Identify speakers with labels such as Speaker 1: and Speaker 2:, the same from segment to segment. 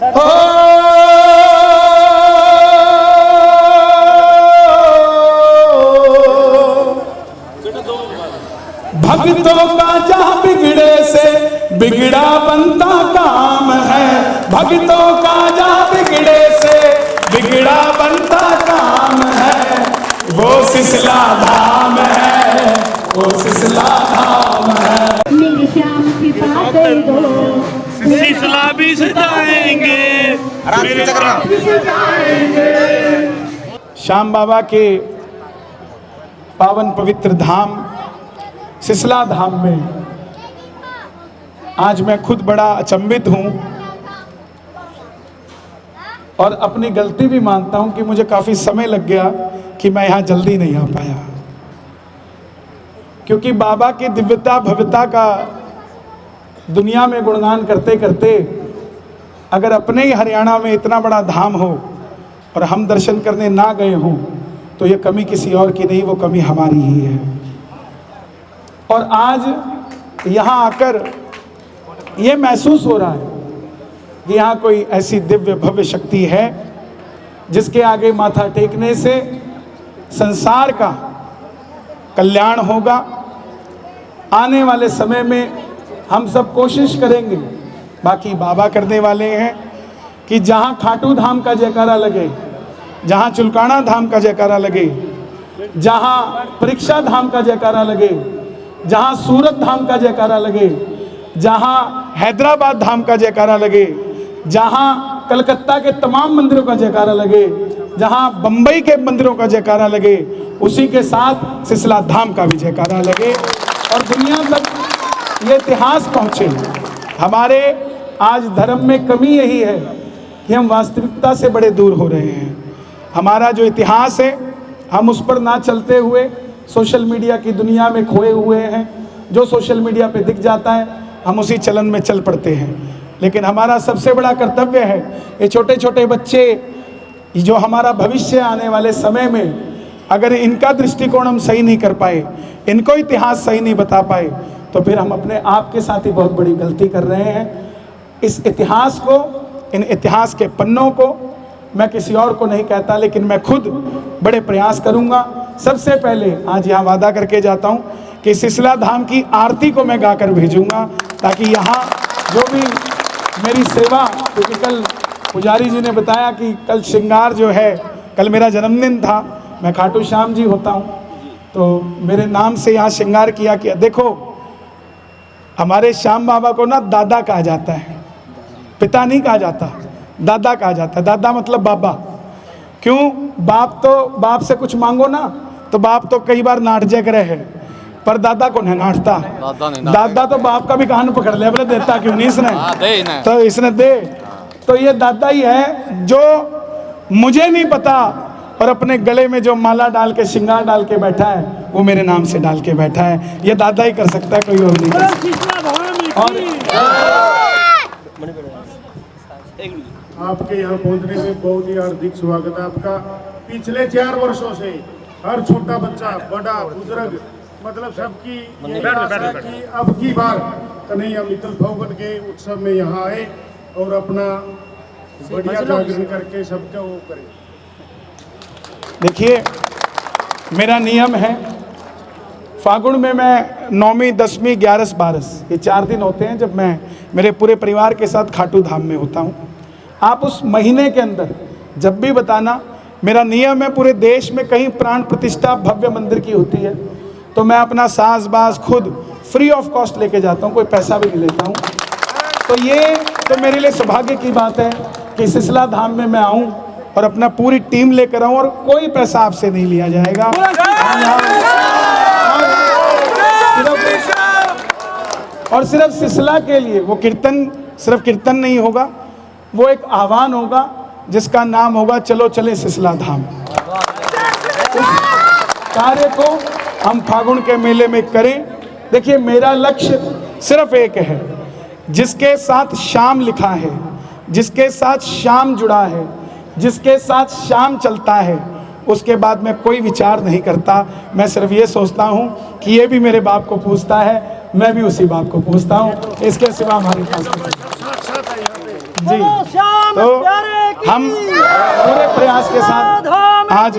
Speaker 1: भक्तों का जहाँ बिगड़े से बिगड़ा बनता काम है, भक्तों का जहाँ बिगड़े से बिगड़ा बनता काम है, वो सिसला धाम है, वो सिसला धाम है।
Speaker 2: मेरी श्याम की बातें दो,
Speaker 3: सिसला भी सजाएंगे,
Speaker 1: श्याम बाबा के पावन पवित्र धाम सिसला धाम में आज मैं खुद बड़ा अचंभित हूं और अपनी गलती भी मानता हूं कि मुझे काफी समय लग गया कि मैं यहां जल्दी नहीं आ पाया, क्योंकि बाबा की दिव्यता भव्यता का दुनिया में गुणगान करते करते अगर अपने ही हरियाणा में इतना बड़ा धाम हो और हम दर्शन करने ना गए हों तो ये कमी किसी और की नहीं, वो कमी हमारी ही है। और आज यहाँ आकर ये महसूस हो रहा है कि यहाँ कोई ऐसी दिव्य भव्य शक्ति है जिसके आगे माथा टेकने से संसार का कल्याण होगा। आने वाले समय में हम सब कोशिश करेंगे, बाकी बाबा करने वाले हैं, कि जहाँ खाटू धाम का जयकारा लगे, जहाँ चुलकाना धाम का जयकारा लगे, जहाँ परीक्षा धाम का जयकारा लगे, जहाँ सूरत धाम का जयकारा लगे, जहाँ हैदराबाद धाम का जयकारा लगे, जहाँ कलकत्ता के तमाम मंदिरों का जयकारा लगे, जहाँ बंबई के मंदिरों का जयकारा लगे, उसी के साथ सिसला धाम का भी जयकारा लगे और दुनिया तक ये इतिहास पहुँचे। हमारे आज धर्म में कमी यही है कि हम वास्तविकता से बड़े दूर हो रहे हैं। हमारा जो इतिहास है हम उस पर ना चलते हुए सोशल मीडिया की दुनिया में खोए हुए हैं। जो सोशल मीडिया पे दिख जाता है हम उसी चलन में चल पड़ते हैं। लेकिन हमारा सबसे बड़ा कर्तव्य है, ये छोटे छोटे बच्चे जो हमारा भविष्य आने वाले समय में, अगर इनका दृष्टिकोण हम सही नहीं कर पाए, इनको इतिहास सही नहीं बता पाए, तो फिर हम अपने आप के साथ ही बहुत बड़ी गलती कर रहे हैं। इस इतिहास को, इन इतिहास के पन्नों को मैं किसी और को नहीं कहता, लेकिन मैं खुद बड़े प्रयास करूंगा। सबसे पहले आज यहाँ वादा करके जाता हूँ कि सिसला धाम की आरती को मैं गाकर भेजूंगा, ताकि यहाँ जो भी मेरी सेवा, क्योंकि कल पुजारी जी ने बताया कि कल श्रृंगार जो है, कल मेरा जन्मदिन था, मैं खाटू श्याम जी होता हूँ, तो मेरे नाम से यहाँ श्रृंगार किया। देखो हमारे श्याम बाबा को ना दादा कहा जाता है, पिता नहीं कहा जाता, दादा कहा जाता है। दादा मतलब बाबा। क्यों? बाप से कुछ मांगो ना तो बाप तो कई बार नाट जग रहे हैं, पर दादा को नहीं नाटता। दादा तो बाप का भी कान पकड़ ले, बोले देता क्यों नहीं इसने, तो इसने दे। तो ये दादा ही है जो मुझे नहीं पता, और अपने गले में जो माला डाल के श्रृंगार डाल के बैठा है वो मेरे नाम से डाल के बैठा है। ये दादा ही कर सकता है, कोई और नहीं कर सकता।
Speaker 4: आपके यहाँ पहुँचने में बहुत ही हार्दिक स्वागत है आपका। पिछले 4 वर्षों से हर छोटा बच्चा, बड़ा, बुजुर्ग, मतलब सबकी यही आशा है कि अब की बार कन्हैया मित्तल फाउगन के उत्सव में यहाँ आए और अपना बढ़िया जागरण करके सबका वो करें।
Speaker 1: देखिए मेरा नियम है, फागुन में मैं 9वीं 10वीं 11 12 ये 4 दिन होते हैं जब मैं मेरे पूरे परिवार के साथ खाटू धाम में होता हूँ। आप उस महीने के अंदर जब भी बताना, मेरा नियम है, पूरे देश में कहीं प्राण प्रतिष्ठा भव्य मंदिर की होती है तो मैं अपना साज बाज खुद फ्री ऑफ कॉस्ट लेके जाता हूँ, कोई पैसा भी नहीं लेता हूँ। तो ये तो मेरे लिए सौभाग्य की बात है कि सिसला धाम में मैं आऊँ और अपना पूरी टीम लेकर आऊँ और कोई पैसा आपसे नहीं लिया जाएगा। और सिर्फ सिसला के लिए वो कीर्तन, सिर्फ कीर्तन नहीं होगा, वो एक आह्वान होगा जिसका नाम होगा चलो चले सिसला धाम। इस कार्य को हम फागुन के मेले में करें। देखिए मेरा लक्ष्य सिर्फ एक है, जिसके साथ श्याम लिखा है, जिसके साथ श्याम जुड़ा है, जिसके साथ श्याम चलता है, उसके बाद मैं कोई विचार नहीं करता। मैं सिर्फ ये सोचता हूँ कि ये भी मेरे बाप को पूछता है, मैं भी उसी बाप को पूछता हूँ, इसके सिवा हमारे पास जी, तो हम पूरे प्रयास के साथ आज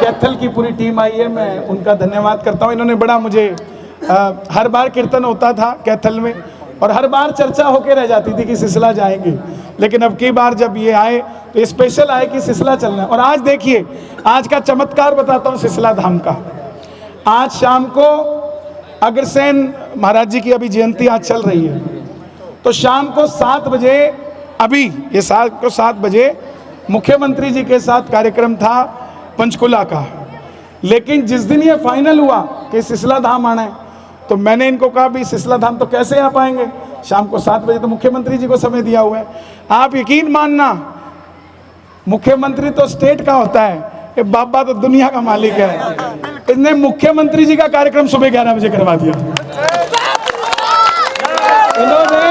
Speaker 1: कैथल की पूरी टीम आई है, मैं उनका धन्यवाद करता हूँ। इन्होंने बड़ा मुझे हर बार कीर्तन होता था कैथल में और हर बार चर्चा होके रह जाती थी कि सिसला जाएंगे, लेकिन अब की बार जब ये आए तो ये स्पेशल आए कि सिसला चलना है। और आज देखिए, आज का चमत्कार बताता हूँ सिसला धाम का। आज शाम को अग्रसेन महाराज जी की अभी जयंती आज चल रही है, तो शाम को 7 बजे, अभी ये 7 बजे मुख्यमंत्री जी के साथ कार्यक्रम था पंचकुला का। लेकिन जिस दिन ये फाइनल हुआ कि सिसला धाम आना है, तो मैंने इनको कहा भी सिसला धाम तो कैसे आ पाएंगे, शाम को 7 बजे तो मुख्यमंत्री जी को समय दिया हुआ है। आप यकीन मानना, मुख्यमंत्री तो स्टेट का होता है, ये बाबा तो दुनिया का मालिक है। इसने मुख्यमंत्री जी का कार्यक्रम सुबह 11 बजे करवा दिया। इन्होंने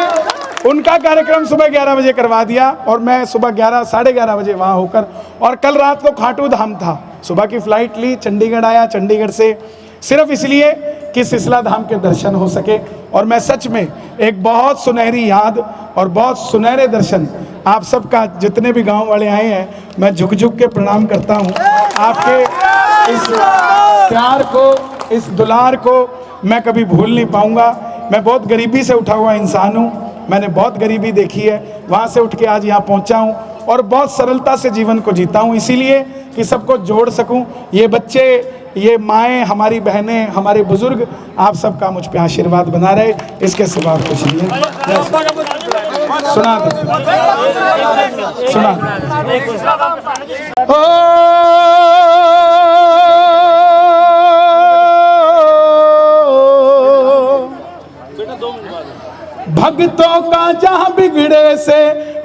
Speaker 1: उनका कार्यक्रम सुबह 11 बजे करवा दिया और मैं सुबह 11 साढ़े 11 बजे वहाँ होकर, और कल रात को खाटू धाम था, सुबह की फ्लाइट ली, चंडीगढ़ आया, चंडीगढ़ से सिर्फ इसलिए कि सिसला धाम के दर्शन हो सके। और मैं सच में एक बहुत सुनहरी याद और बहुत सुनहरे दर्शन आप सबका, जितने भी गांव वाले आए हैं, मैं झुक झुक के प्रणाम करता हूं। आपके इस प्यार को, इस दुलार को मैं कभी भूल नहीं पाऊंगा। मैं बहुत गरीबी से उठा हुआ इंसान हूं, मैंने बहुत गरीबी देखी है, वहां से उठ के आज यहाँ पहुंचा हूं और बहुत सरलता से जीवन को जीता हूं, इसीलिए कि सबको जोड़ सकूं। ये बच्चे, ये माएँ, हमारी बहनें, हमारे बुजुर्ग, आप सबका मुझ पे आशीर्वाद बना रहे, इसके सिवा और कुछ नहीं है। सुना दो, सुना ओ भक्तों का जहाँ बिगड़े से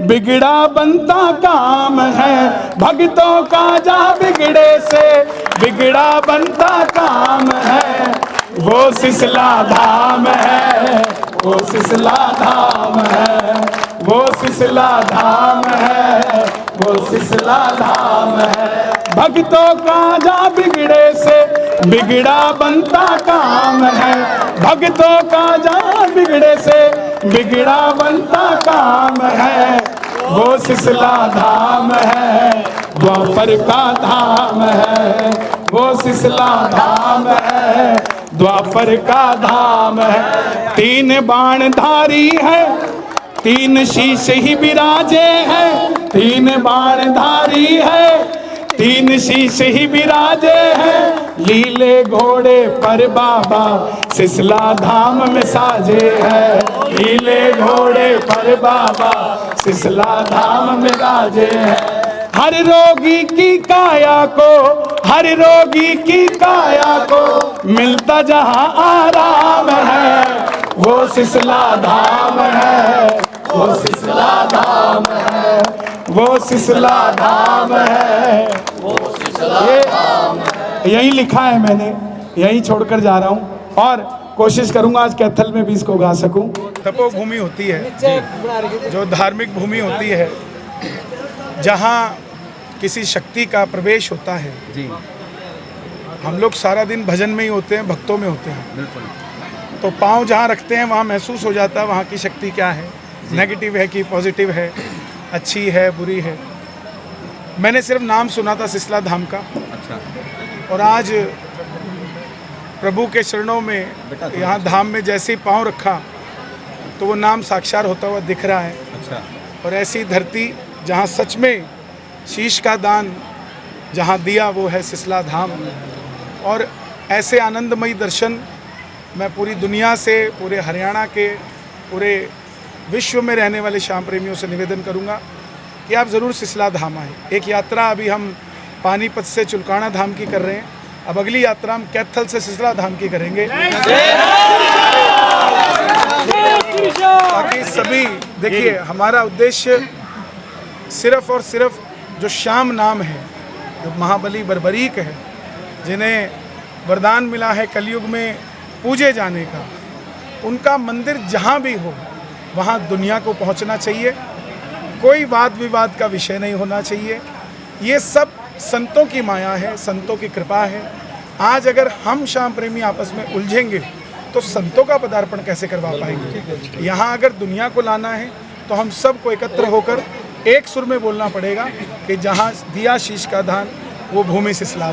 Speaker 1: बिगड़ा बनता काम है, भक्तों का जहाँ बिगड़े से बिगड़ा बनता काम है, वो सिसला धाम है, वो सिसला धाम है, वो सिसला धाम है, वो सिसला धाम है। भक्तों का जहाँ बिगड़े से बिगड़ा बनता काम है, भक्तों का जहाँ बिगड़े से बिगड़ा बनता काम है, वो सिसला धाम है, द्वापर का धाम है, वो सिसला धाम है, द्वापर का धाम है। 3 बाणधारी है, 3 शीश ही विराजे हैं, 3 बाणधारी है, 3 शीश ही विराजे हैं, लीले घोड़े पर बाबा सिसला धाम में साजे हैं, लीले घोड़े पर बाबा सिसला धाम में साजे हैं। हर रोगी की काया को, हर रोगी की काया को मिलता जहां आराम है, वो सिसला धाम है, वो सिसला धाम है, वो सिसला धाम है, वो सिसला धाम है। यही लिखा है मैंने, यही छोड़कर जा रहा हूँ और कोशिश करूंगा आज कैथल में भी इसको गा सकूं। तपोभूमि होती है, जो धार्मिक भूमि होती है, जहाँ किसी शक्ति का प्रवेश होता है जी। हम लोग सारा दिन भजन में ही होते हैं, भक्तों में होते हैं, बिल्कुल। तो पाँव जहाँ रखते हैं वहाँ महसूस हो जाता है वहाँ की शक्ति क्या है, नेगेटिव है कि पॉजिटिव है, अच्छी है बुरी है। मैंने सिर्फ नाम सुना था सिसला धाम का, अच्छा। और आज प्रभु के चरणों में, यहाँ धाम में जैसे ही पाँव रखा तो वो नाम साक्षात होता हुआ दिख रहा है, अच्छा। और ऐसी धरती जहाँ सच में शीश का दान जहाँ दिया वो है सिसला धाम। और ऐसे आनंदमयी दर्शन मैं पूरी दुनिया से, पूरे हरियाणा के, पूरे विश्व में रहने वाले श्याम प्रेमियों से निवेदन करूंगा कि आप ज़रूर सिसला धाम आएँ। एक यात्रा अभी हम पानीपत से चुलकाना धाम की कर रहे हैं, अब अगली यात्रा हम कैथल से सिसला धाम की करेंगे, ताकि सभी, देखिए हमारा उद्देश्य सिर्फ और सिर्फ जो श्याम नाम है, जो महाबली बर्बरीक है, जिन्हें वरदान मिला है कलयुग में पूजे जाने का, उनका मंदिर जहाँ भी हो वहाँ दुनिया को पहुँचना चाहिए। कोई वाद विवाद का विषय नहीं होना चाहिए। ये सब संतों की माया है, संतों की कृपा है। आज अगर हम श्याम प्रेमी आपस में उलझेंगे तो संतों का पदार्पण कैसे करवा पाएंगे। यहाँ अगर दुनिया को लाना है तो हम सबको एकत्र होकर एक सुर में बोलना पड़ेगा कि जहाँ दिया शीश का दान वो भूमि सिसला